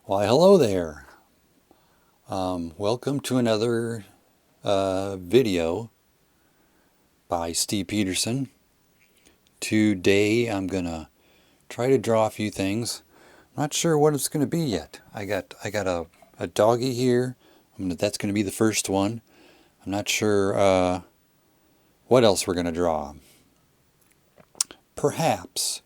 Why, hello there. Welcome to another video by Steve Peterson. Today I'm gonna try to draw a few things. I'm not sure what it's gonna be yet. I got a doggie here. That's gonna be the first one. I'm not sure what else we're gonna draw. Perhaps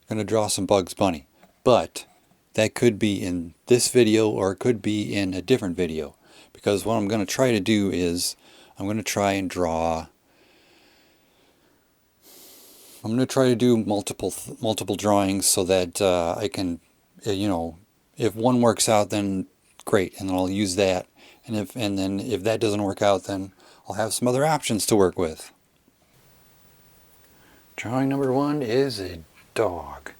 gonna draw some Bugs Bunny, but that could be in this video or it could be in a different video, because what I'm going to try to do is I'm going to try and draw. I'm going to try to do multiple drawings so that I can, if one works out, then great, and then I'll use that. And then if that doesn't work out, then I'll have some other options to work with. Drawing number one is a dog.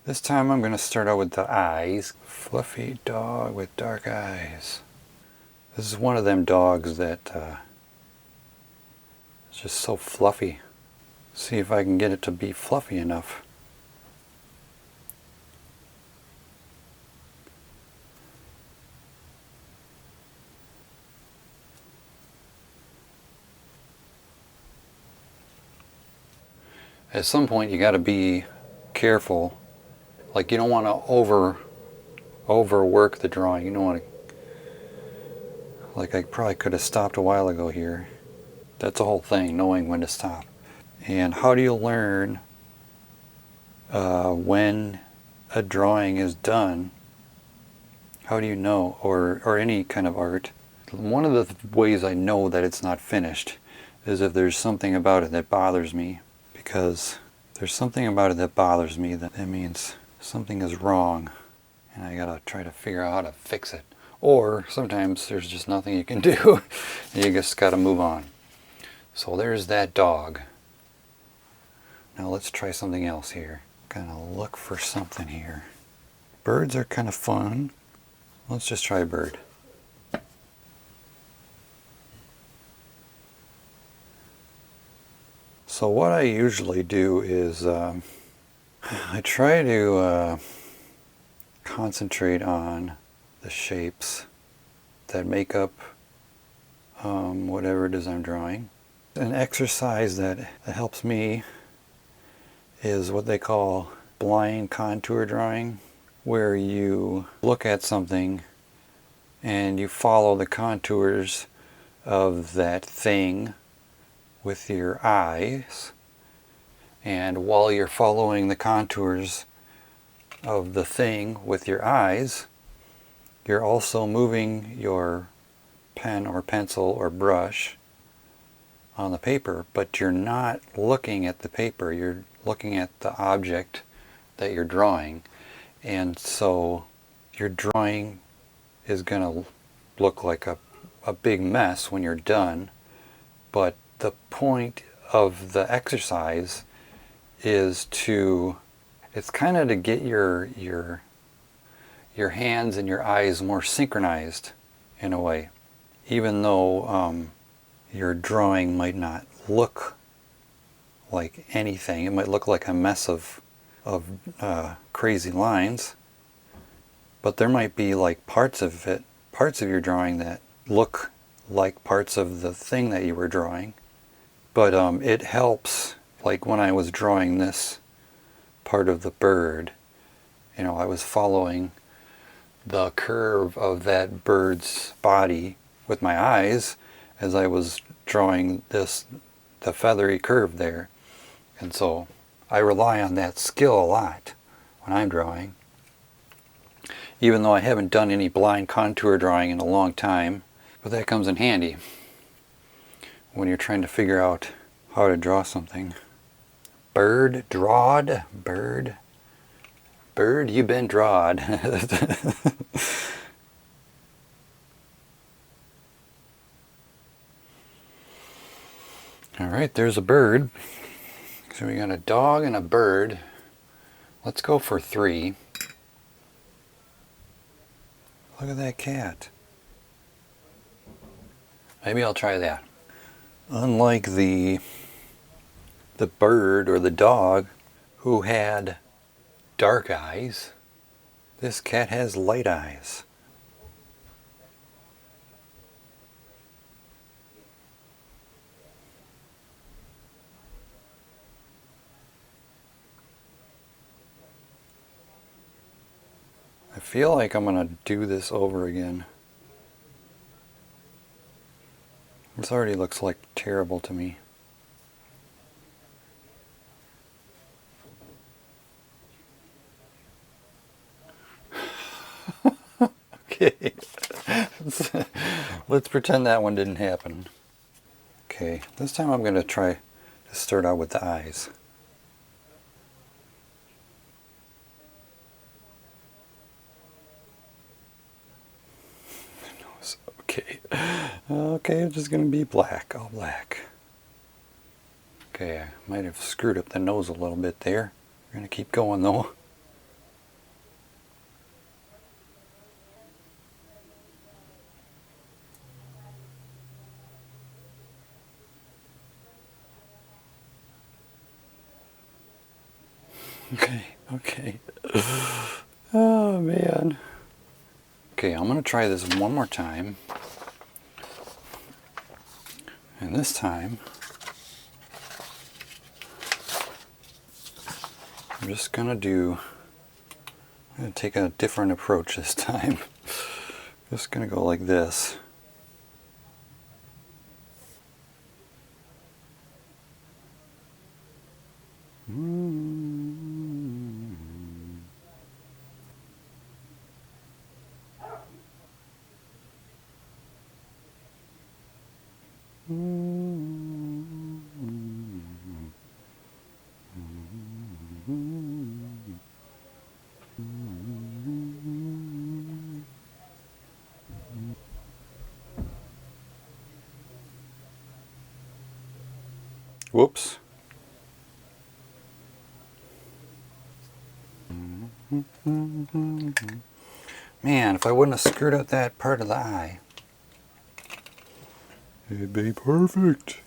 This time I'm going to start out with the eyes. Fluffy dog with dark eyes. This is one of them dogs that is just so fluffy. See if I can get it to be fluffy enough. At some point you got to be careful. Like, you don't want to overwork the drawing. You don't want to, like, I probably could have stopped a while ago here. That's the whole thing, knowing when to stop. And how do you learn when a drawing is done? How do you know? Or any kind of art. One of the ways I know that it's not finished is if there's something about it that bothers me. Because there's something about it that bothers me, that means something is wrong, and I gotta try to figure out how to fix it. Or sometimes there's just nothing you can do, and you just gotta move on. So there's that dog. Now let's try something else here. Gonna look for something here. Birds are kind of fun. Let's just try a bird. So what I usually do is I try to concentrate on the shapes that make up whatever it is I'm drawing. An exercise that helps me is what they call blind contour drawing, where you look at something and you follow the contours of that thing with your eyes, and while you're following the contours of the thing with your eyes, you're also moving your pen or pencil or brush on the paper, but you're not looking at the paper, you're looking at the object that you're drawing. And so your drawing is going to look like a big mess when you're done, but the point of the exercise is it's kind of to get your hands and your eyes more synchronized in a way. Even though your drawing might not look like anything, it might look like a mess of crazy lines, but there might be like parts of your drawing that look like parts of the thing that you were drawing. But it helps, like when I was drawing this part of the bird, I was following the curve of that bird's body with my eyes as I was drawing the feathery curve there. And so I rely on that skill a lot when I'm drawing. Even though I haven't done any blind contour drawing in a long time, but that comes in handy when you're trying to figure out how to draw something. Bird, drawed, bird, you been drawed. Alright, there's a bird. So we got a dog and a bird. Let's go for 3. Look at that cat. Maybe I'll try that. Unlike the bird or the dog who had dark eyes, This cat has light eyes. I feel like I'm going to do this over again. This already looks like terrible to me. Okay. Let's pretend that one didn't happen. Okay, this time I'm going to try to start out with the eyes. Okay. Okay, it's just going to be black, all black. Okay, I might have screwed up the nose a little bit there. We're going to keep going though. Okay. Oh man. Okay, I'm going to try this one more time. And this time, I'm just going to take a different approach this time. Just going to go like this. Whoops. Man, if I wouldn't have screwed up that part of the eye, it'd be perfect.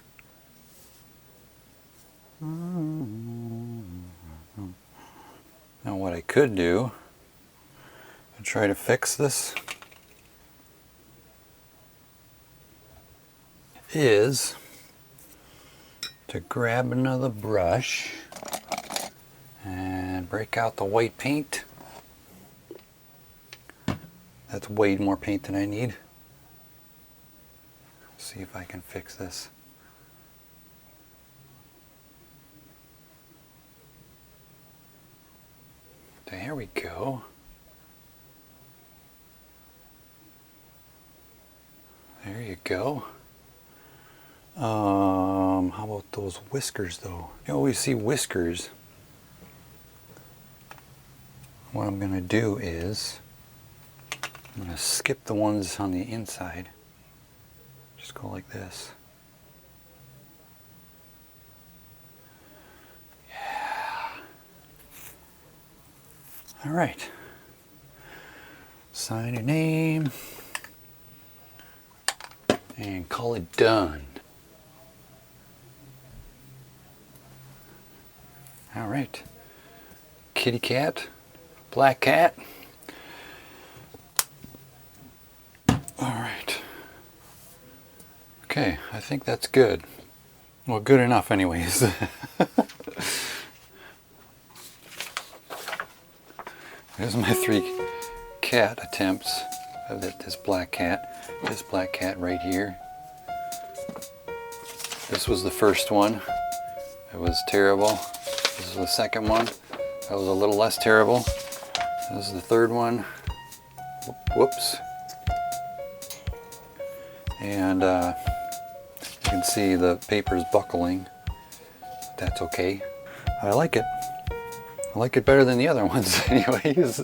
Now what I could do, I'd try to fix this, is to grab another brush and break out the white paint. That's way more paint than I need. Let's see if I can fix this. There we go. There you go. How about those whiskers though? You always see whiskers. What I'm going to do is I'm going to skip the ones on the inside. Just go like this. Yeah. All right. Sign your name and call it done. All right. Kitty cat, black cat. All right. Okay, I think that's good. Well, good enough anyways. There's my 3 cat attempts of this black cat. This black cat right here. This was the first one. It was terrible. This is the second one. That was a little less terrible. This is the third one. Whoops. And you can see the paper's buckling. That's okay. I like it. I like it better than the other ones anyways.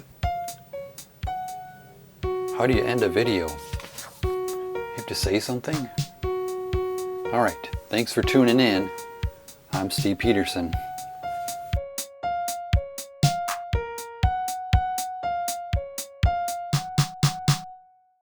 How do you end a video? You have to say something? Alright, thanks for tuning in. I'm Steve Peterson.